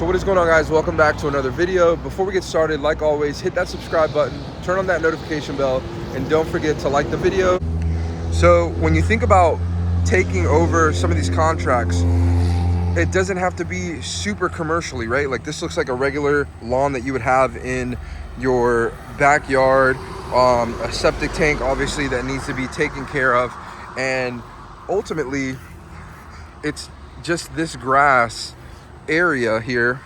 So what is going on, guys? Welcome back to another video. Before we get started, like always, hit that subscribe button, turn on that notification bell, and don't forget to like the video. So when you think about taking over some of these contracts, it doesn't have to be super commercially, right? Like this looks like a regular lawn that you would have in your backyard, a septic tank obviously that needs to be taken care of, and ultimately it's just this grass area here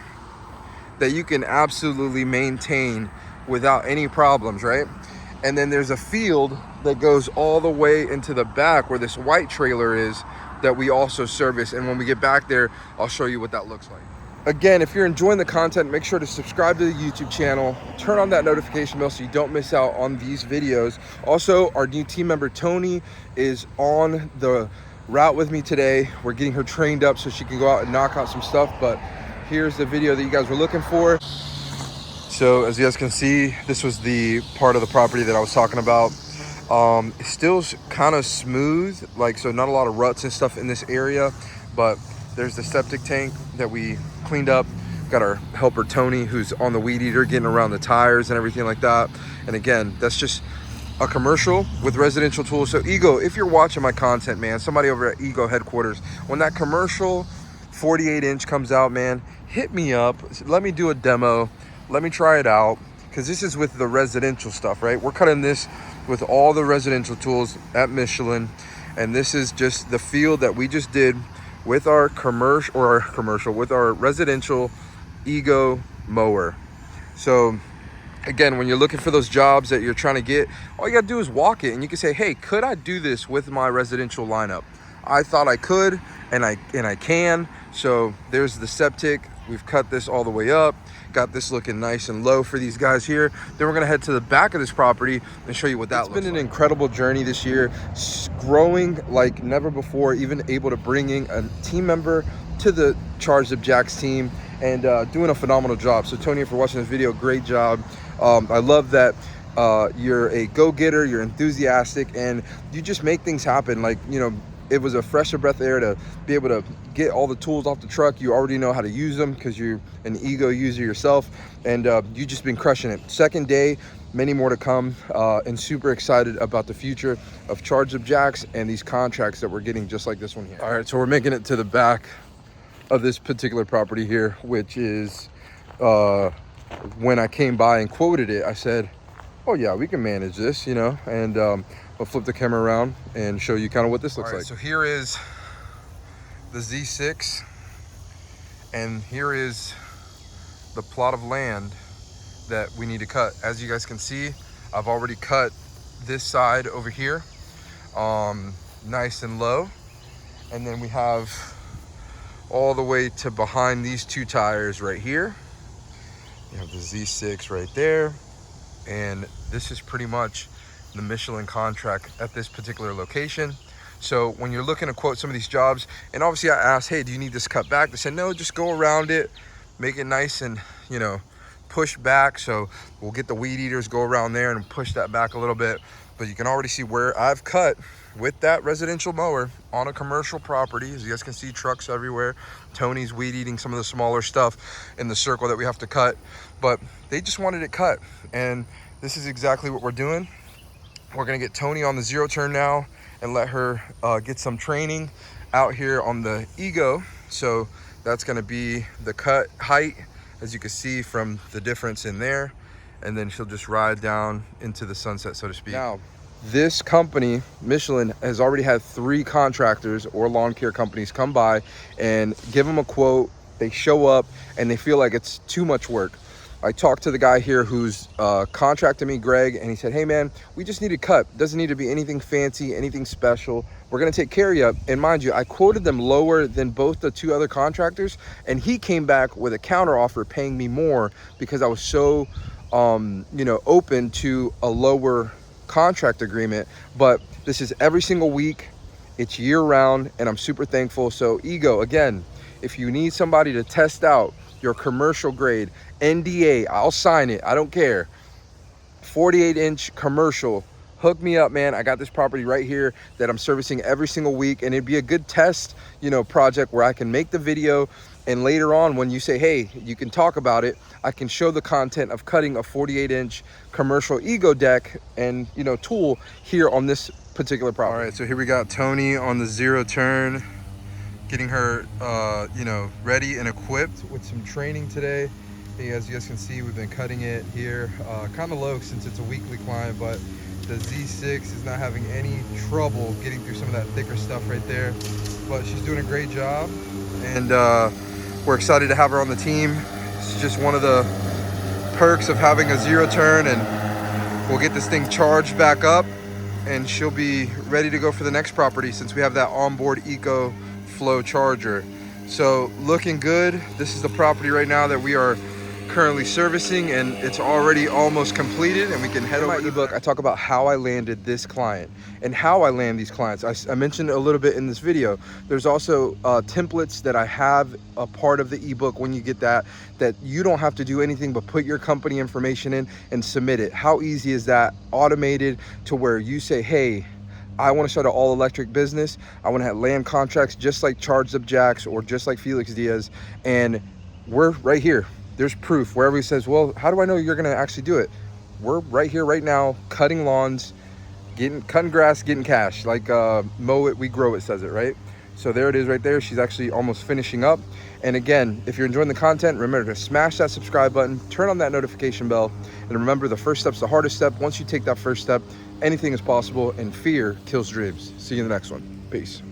that you can absolutely maintain without any problems, right? And then there's a field that goes all the way into the back where this white trailer is that we also service, and when we get back there I'll show you what that looks like. Again, if you're enjoying the content, make sure to subscribe to the YouTube channel, turn on that notification bell so you don't miss out on these videos. Also, our new team member Tony is on the route with me today. We're getting her trained up so she can go out and knock out some stuff, but here's the video that you guys were looking for. So as you guys can see, this was the part of the property that I was talking about. It's still kind of smooth, like, so not a lot of ruts and stuff in this area, but there's the septic tank that we cleaned up. Got our helper Tony, who's on the weed eater, getting around the tires and everything like that. And again, that's just a commercial with residential tools. So Ego, if you're watching my content, man, somebody over at Ego headquarters, when that commercial 48-inch comes out, man, hit me up, let me do a demo, let me try it out, because this is with the residential stuff, right? We're cutting this with all the residential tools at Michelin, and this is just the field that we just did with our with our residential Ego mower. So again, when you're looking for those jobs that you're trying to get, all you gotta do is walk it, and you can say, hey, could I do this with my residential lineup? I thought I could, and I can. So there's the septic. We've cut this all the way up, got this looking nice and low for these guys here. Then we're gonna head to the back of this property and show you what that looks like. It's been an incredible journey this year, growing like never before, even able to bring in a team member to the Charged Up Jacks team, and doing a phenomenal job. So Tony, if you're watching this video, great job. I love that you're a go-getter, you're enthusiastic, and you just make things happen. Like, you know, it was a fresher breath of air to be able to get all the tools off the truck. You already know how to use them because you're an Ego user yourself, and you just been crushing it. Second day, many more to come, and super excited about the future of Charged Up Jacks and these contracts that we're getting just like this one here. All right, so we're making it to the back of this particular property here, which is when I came by and quoted it, I said, oh yeah, we can manage this, you know. And I'll flip the camera around and show you kind of what this looks like. So here is the Z6, and here is the plot of land that we need to cut. As you guys can see, I've already cut this side over here, nice and low, and then we have all the way to behind these two tires right here. You have the Z6 right there, and this is pretty much the Michelin contract at this particular location. So when you're looking to quote some of these jobs, and obviously I asked, hey, do you need this cut back? They said, no, just go around it, make it nice and, you know, push back. So we'll get the weed eaters, go around there and push that back a little bit. But you can already see where I've cut with that residential mower on a commercial property. As you guys can see, trucks everywhere. Tony's weed eating some of the smaller stuff in the circle that we have to cut, but they just wanted it cut, and this is exactly what we're doing. We're gonna get Tony on the zero turn now and let her get some training out here on the Ego. So that's gonna be the cut height, as you can see from the difference in there, and then she'll just ride down into the sunset, so to speak. Now, this company, Michelin, has already had 3 contractors or lawn care companies come by and give them a quote. They show up and they feel like it's too much work. I talked to the guy here who's contracted me, Greg, and he said, hey man, we just need a cut. Doesn't need to be anything fancy, anything special. We're gonna take care of you. And mind you, I quoted them lower than both the 2 other contractors, and he came back with a counter offer paying me more because I was so you know, open to a lower contract agreement. But this is every single week, it's year round, and I'm super thankful. So Ego, again, if you need somebody to test out your commercial grade NDA, I'll sign it, I don't care, 48-inch commercial, hook me up, man. I got this property right here that I'm servicing every single week, and it'd be a good test, you know, project where I can make the video And later on, when you say, hey, you can talk about it, I can show the content of cutting a 48-inch commercial ego deck and, you know, tool here on this particular property. All right, so here we got Tony on the 0 turn, getting her, you know, ready and equipped with some training today. Hey, as you guys can see, we've been cutting it here, kind of low since it's a weekly climb, but the Z6 is not having any trouble getting through some of that thicker stuff right there. But she's doing a great job, and we're excited to have her on the team. It's just one of the perks of having a 0 turn, and we'll get this thing charged back up, and she'll be ready to go for the next property since we have that onboard Eco Flow charger. So looking good. This is the property right now that we are currently servicing, and it's already almost completed, and we can head over to my ebook. I talk about how I landed this client and how I land these clients. I mentioned a little bit in this video. There's also templates that I have a part of the ebook when you get that you don't have to do anything but put your company information in and submit it. How easy is that? Automated to where you say, hey, I want to start an all-electric business. I want to have land contracts just like Charged Up Jacks or just like Felix Diaz, and we're right here. There's proof wherever he says, well, how do I know you're going to actually do it? We're right here right now, cutting lawns, cutting grass, getting cash. Like mow it, we grow it, says it, right? So there it is right there. She's actually almost finishing up. And again, if you're enjoying the content, remember to smash that subscribe button, turn on that notification bell, and remember, the first step's the hardest step. Once you take that first step, anything is possible, and fear kills dreams. See you in the next one. Peace.